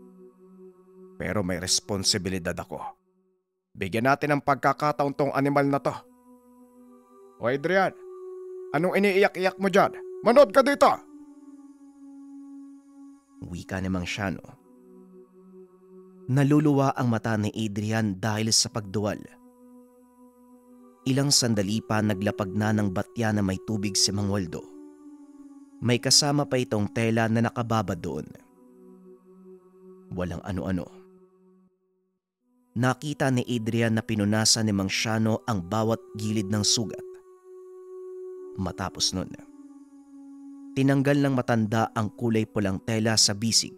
Speaker 1: Pero may responsibilidad ako. Bigyan natin ng pagkakataon tong animal na to. O Adrian, anong iniiyak-iyak mo dyan? Manood ka dito!
Speaker 3: Wika ni Mang Shano. Naluluwa ang mata ni Adrian dahil sa pagduwal. Ilang sandali pa naglapag na ng batya na may tubig si Mang Waldo. May kasama pa itong tela na nakababad doon. Walang ano-ano. Nakita ni Adrian na pinunasan ni Mang Shano ang bawat gilid ng sugat. Matapos nun, tinanggal ng matanda ang kulay pulang tela sa bisig.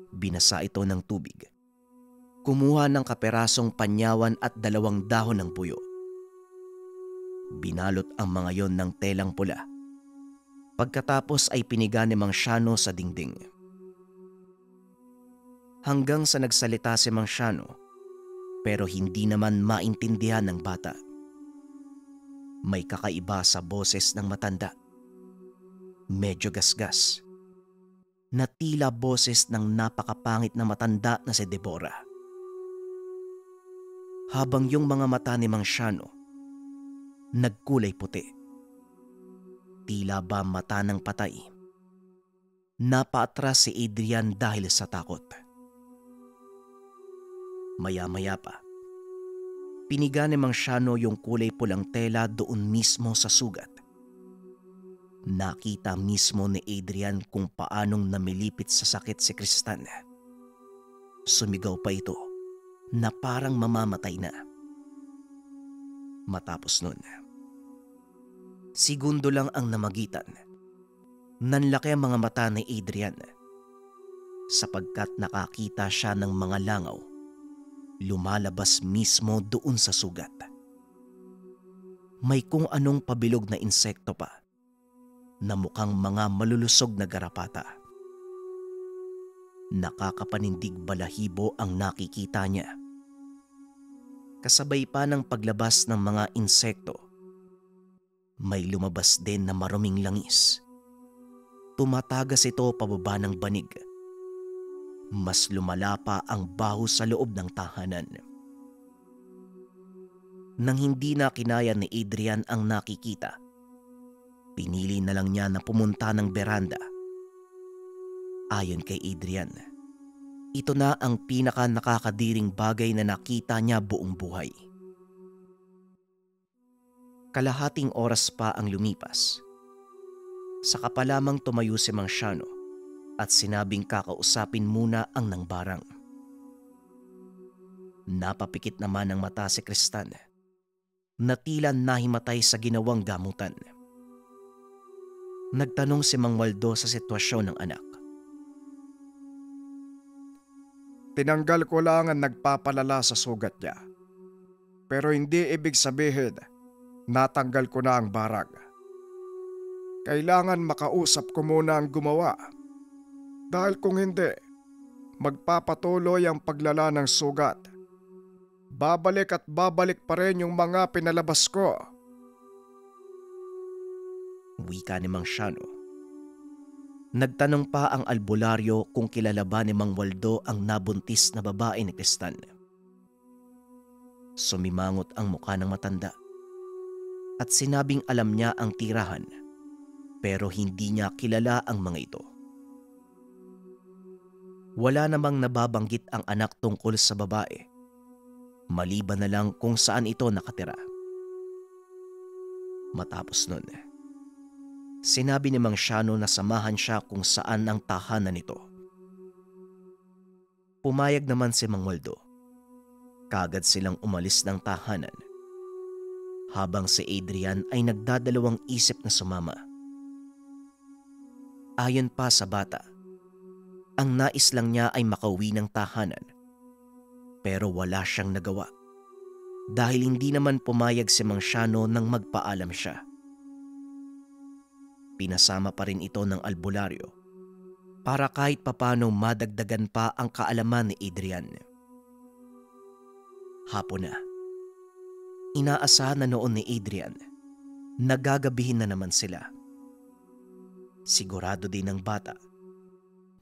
Speaker 3: Binasa ito ng tubig. Kumuha ng kaperasong panyawan at 2 dahon ng puyo. Binalot ang mga yon ng telang pula. Pagkatapos ay piniga ni Mang Shano sa dingding. Hanggang sa nagsalita si Mang Shano, pero hindi naman maintindihan ng bata. May kakaiba sa boses ng matanda. Medyo gasgas. Na tila boses ng napakapangit na matanda na si Deborah. Habang yung mga mata ni Mang Shano nagkulay puti. Tila ba mata ng patay. Napaatras si Adrian dahil sa takot. Maya-maya pa, piniga ni Mang Shano yung kulay pulang tela doon mismo sa sugat. Nakita mismo ni Adrian kung paanong namilipit sa sakit si Kristan. Sumigaw pa ito na parang mamamatay na. Matapos nun, segundo lang ang namagitan. Nanlaki ang mga mata ni Adrian sapagkat nakakita siya ng mga langaw lumalabas mismo doon sa sugat. May kung anong pabilog na insekto pa na mukhang mga malulusog na garapata. Nakakapanindig balahibo ang nakikita niya. Kasabay pa ng paglabas ng mga insekto, may lumabas din na maruming langis. Tumatagas ito pababa ng banig. Mas lumala pa ang baho sa loob ng tahanan. Nang hindi na kinaya ni Adrian ang nakikita, pinili na lang niya na pumunta ng beranda. Ayon kay Adrian, ito na ang pinaka nakakadiring bagay na nakita niya buong buhay. Kalahating oras pa ang lumipas. Saka pa lamang tumayo si Mang Shano at sinabing kakausapin muna ang nangbarang. Napapikit naman ang mata si Kristan na tila nahimatay sa ginawang gamutan. Nagtanong si Mang Waldo sa sitwasyon ng anak.
Speaker 1: Tinanggal ko lang ang nagpapalala sa sugat niya. Pero hindi ibig sabihin natanggal ko na ang barag. Kailangan makausap ko muna ang gumawa. Dahil kung hindi, magpapatuloy ang paglala ng sugat. Babalik at babalik pa rin yung mga pinalabas ko.
Speaker 3: Wika ni Mang Shano. Nagtanong pa ang albularyo kung kilala ba ni Mang Waldo ang nabuntis na babae ni Kristan. Sumimangot ang mukha ng matanda at sinabing alam niya ang tirahan pero hindi niya kilala ang mga ito. Wala namang nababanggit ang anak tungkol sa babae, maliban na lang kung saan ito nakatira. Matapos nun, sinabi ni Mang Shano na samahan siya kung saan ang tahanan nito. Pumayag naman si Mang Waldo. Kagad silang umalis ng tahanan, habang si Adrian ay nagdadalawang isip na sumama. Ayon pa sa bata, ang nais lang niya ay makauwi ng tahanan, pero wala siyang nagawa dahil hindi naman pumayag si Mang Shano nang magpaalam siya. Pinasama pa rin ito ng albularyo para kahit papano madagdagan pa ang kaalaman ni Adrian. Hapon na. Inaasahan na noon ni Adrian na gagabihin na naman sila. Sigurado din ng bata,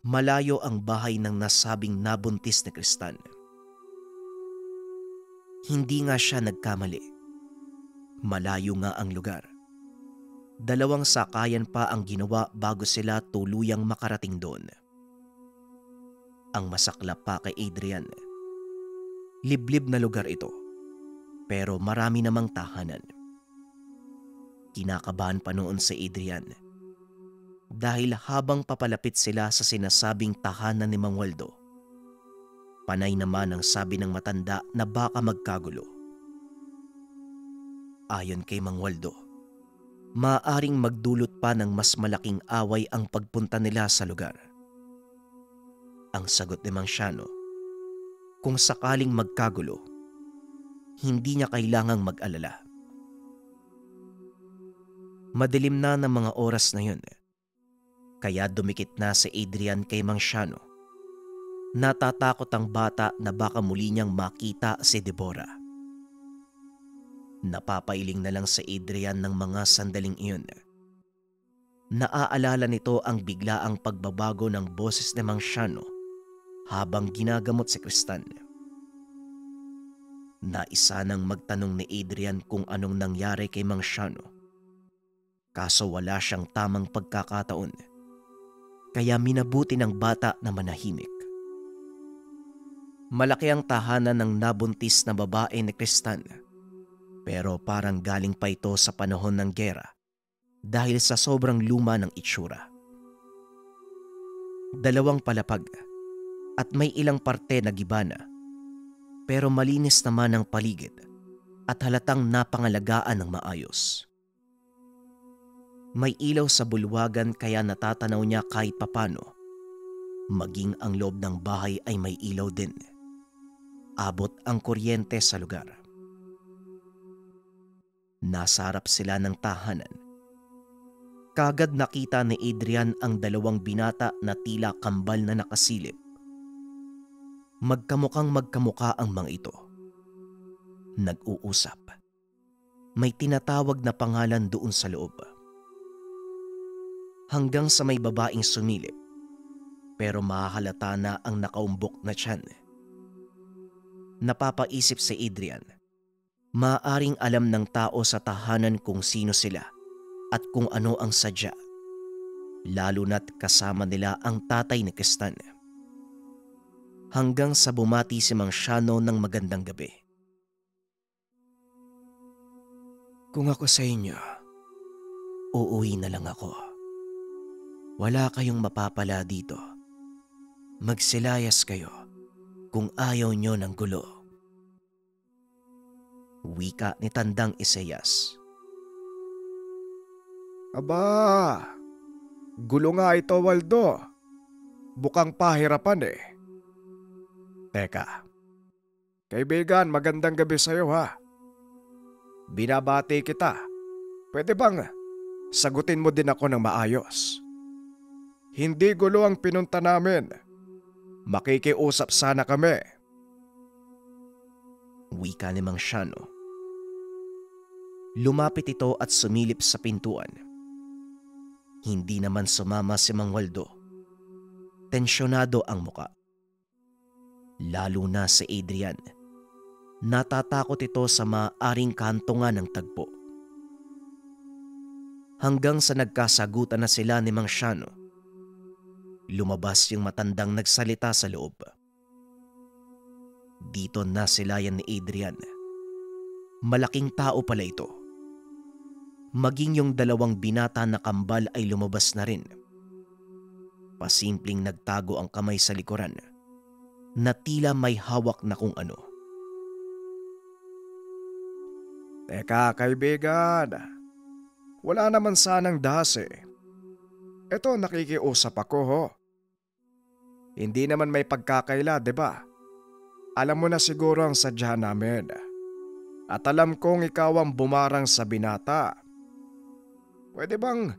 Speaker 3: malayo ang bahay ng nasabing nabuntis na Kristan. Hindi nga siya nagkamali. Malayo nga ang lugar. 2 sakayan pa ang ginawa bago sila tuluyang makarating doon. Ang masaklap pa kay Adrian, liblib na lugar ito, pero marami namang tahanan. Kinakabahan pa noon si Adrian dahil habang papalapit sila sa sinasabing tahanan ni Mang Waldo, panay naman ang sabi ng matanda na baka magkagulo. Ayon kay Mang Waldo, maaaring magdulot pa ng mas malaking away ang pagpunta nila sa lugar. Ang sagot ni Mang Shano, kung sakaling magkagulo, hindi niya kailangang mag-alala. Madilim na ng mga oras na yun, kaya dumikit na si Adrian kay Mang Shano. Natatakot ang bata na baka muli niyang makita si Deborah. Napapailing na lang si Adrian ng mga sandaling iyon. Naaalala nito ang biglaang pagbabago ng boses ni Mang Shano habang ginagamot si Kristan. Naisa nang magtanong ni Adrian kung anong nangyari kay Mang Shano. Kaso wala siyang tamang pagkakataon, kaya minabuti ng bata na manahimik. Malaki ang tahanan ng nabuntis na babae ni Kristan, pero parang galing pa ito sa panahon ng gera dahil sa sobrang luma ng itsura. 2 palapag at may ilang parte na gibana, pero malinis naman ang paligid at halatang napangalagaan ng maayos. May ilaw sa bulwagan kaya natatanaw niya kahit papano. Maging ang loob ng bahay ay may ilaw din. Abot ang kuryente sa lugar. Nasa harap sila ng tahanan. Kagad nakita ni Adrian ang 2 binata na tila kambal na nakasilip. Magkamukhang magkamuka ang mga ito. Nag-uusap. May tinatawag na pangalan doon sa loob. Hanggang sa may babaeng sumilip, pero mahahalata na ang nakaumbok na tiyan. Napapaisip si Adrian, maaaring alam ng tao sa tahanan kung sino sila at kung ano ang sadya, lalo na't kasama nila ang tatay ni Kristan. Hanggang sa bumati si Mang Shano ng magandang gabi.
Speaker 1: Kung ako sa inyo, uuwi na lang ako. Wala kayong mapapala dito. Magsilayas kayo kung ayaw nyo ng gulo.
Speaker 3: Wika ni Tandang Isayas.
Speaker 5: Aba, gulo nga ito, Waldo. Bukang pahirapan eh. Teka, kaibigan, magandang gabi sa'yo ha. Binabati kita. Pwede bang sagutin mo din ako ng maayos? Hindi gulo ang pinunta namin. Makikiusap sana kami.
Speaker 3: Wika ni Mang Shano. Lumapit ito at sumilip sa pintuan. Hindi naman sumama si Mang Waldo. Tensyonado ang muka. Lalo na si Adrian. Natatakot ito sa maaring kantungan ng tagpo. Hanggang sa nagkasagutan na sila ni Mang Shano, lumabas yung matandang nagsalita sa loob. Dito nasilayan ni Adrian. Malaking tao pala ito. Maging yung 2 binata na kambal ay lumabas na rin. Pasimpleng nagtago ang kamay sa likuran na tila may hawak na kung ano.
Speaker 5: Teka, kaibigan. Wala naman sanang dahas eh. Eto, nakikiusap ako ho. Hindi naman may pagkakaila, di ba? Alam mo na siguro ang sadya namin. At alam kong ikaw ang bumarang sa binata. Pwede bang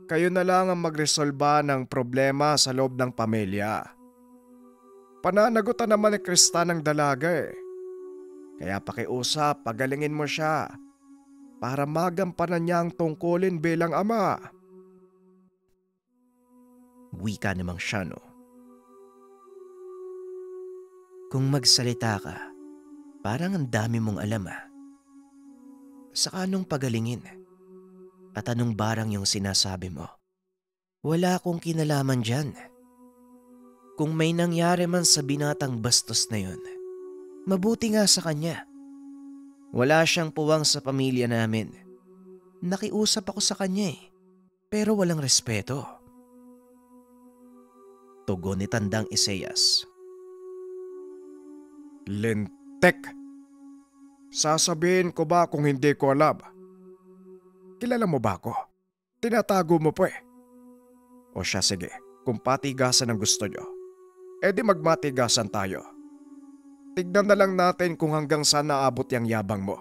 Speaker 1: Kayo na lang ang magresolba ng problema sa loob ng pamilya. Pananagutan naman ni Krista ng dalaga eh. Kaya pakiusap, pagalingin mo siya para magampanan niya ang tungkulin bilang ama.
Speaker 3: Wika ni Mang Shano. Kung magsalita ka, parang ang dami mong alam ah. Saka anong pagalingin? At anong barang yung sinasabi mo? Wala akong kinalaman dyan. Kung may nangyari man sa binatang bastos na yun, mabuti nga sa kanya. Wala siyang puwang sa pamilya namin. Nakiusap ako sa kanya pero walang respeto. Tugon ni Tandang Isaias.
Speaker 1: Lintek! Sasabihin ko ba kung hindi ko alam? Kilala mo ba ako? Tinatago mo po eh. O siya sige, kung patigasan ang gusto nyo, edi magmatigasan tayo. Tignan na lang natin kung hanggang saan naabot yung yabang mo.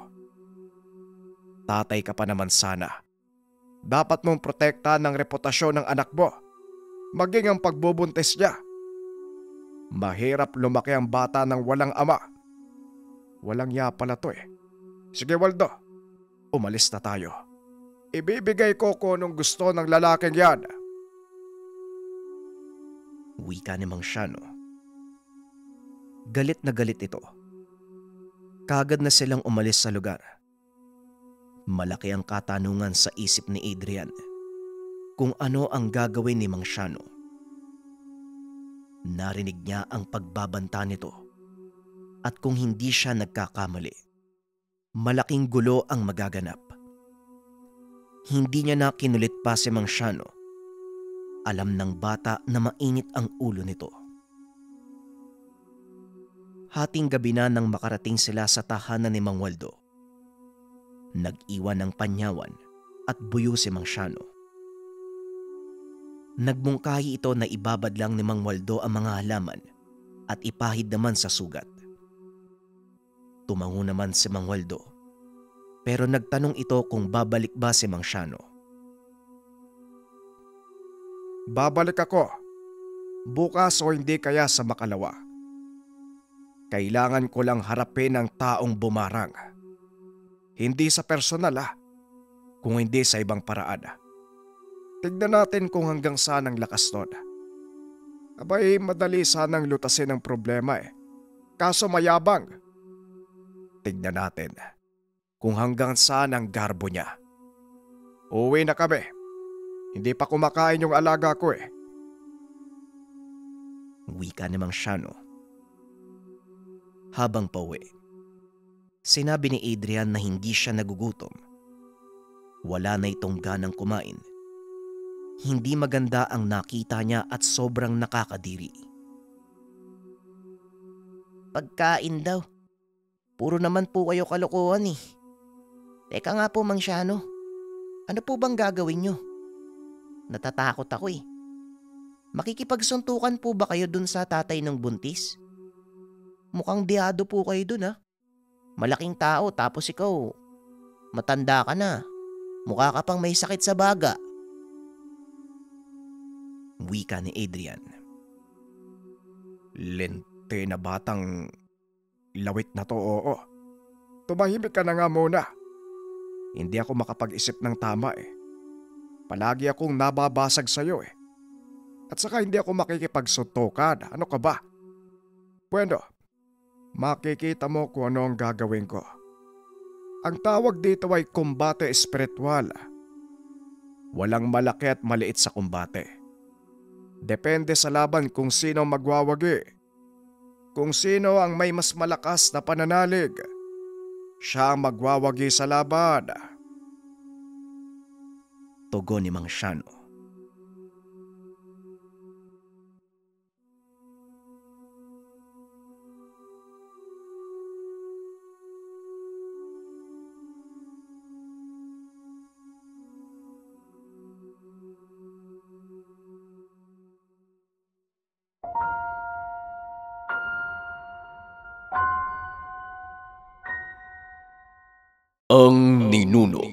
Speaker 1: Tatay ka pa naman sana. Dapat mong protektahan ang reputasyon ng anak mo, maging ang pagbubuntis niya. Mahirap lumaki ang bata ng walang ama. Walang ya pala to eh. Sige Waldo, umalis na tayo. Ibibigay ko kung anong gusto ng lalaking yan.
Speaker 3: Wika ni Mang Shano. Galit na galit ito. Kagad na silang umalis sa lugar. Malaki ang katanungan sa isip ni Adrian kung ano ang gagawin ni Mang Shano. Narinig niya ang pagbabanta nito at kung hindi siya nagkakamali, malaking gulo ang magaganap. Hindi niya na kinulit pa si Mang Shano. Alam ng bata na mainit ang ulo nito. Hating gabi na nang makarating sila sa tahanan ni Mang Waldo. Nag-iwan ng panyawan at buyo si Mang Shano. Nagmungkahi ito na ibabad lang ni Mang Waldo ang mga halaman at ipahid naman sa sugat. Tumango naman si Mang Waldo, pero nagtanong ito kung babalik ba si Mang Shano.
Speaker 1: Babalik ako. Bukas o hindi kaya sa makalawa. Kailangan ko lang harapin ang taong bumarang. Hindi sa personal kung hindi sa ibang paraan. Tignan natin kung hanggang saan ang lakas nun. Abay, madali sanang lutasin ang problema eh. Kaso mayabang. Tignan natin kung hanggang saan ang garbo niya. Uwi na kami. Hindi pa kumakain yung alaga ko eh.
Speaker 3: Wika ni Mang Shano. Habang pauwi, sinabi ni Adrian na hindi siya nagugutom. Wala na itong ganang kumain. Hindi maganda ang nakita niya at sobrang nakakadiri.
Speaker 4: Pagkain daw. Puro naman po kayo kalokohan eh. Teka nga po Mang Shano, ano po bang gagawin nyo? Natatakot ako eh. Makikipagsuntukan po ba kayo dun sa tatay ng buntis? Mukhang diyado po kayo dun ha. Malaking tao tapos ikaw, matanda ka na. Mukha ka pang may sakit sa baga.
Speaker 3: Wika ni Adrian.
Speaker 1: Lente na batang lawit na to, oo. Tumahimik ka na nga muna. Hindi ako makapag-isip ng tama eh. Palagi akong nababasag sa'yo eh. At saka hindi ako makikipagsuntukan. Ano ka ba? Bueno, makikita mo kung ano ang gagawin ko. Ang tawag dito ay kumbate espiritual. Walang malaki at maliit sa kumbate. Depende sa laban kung sino magwawagi. Kung sino ang may mas malakas na pananalig, siya ang magwawagi sa laban.
Speaker 3: Tugon ni Mang Shano.
Speaker 5: Ang Ninuno.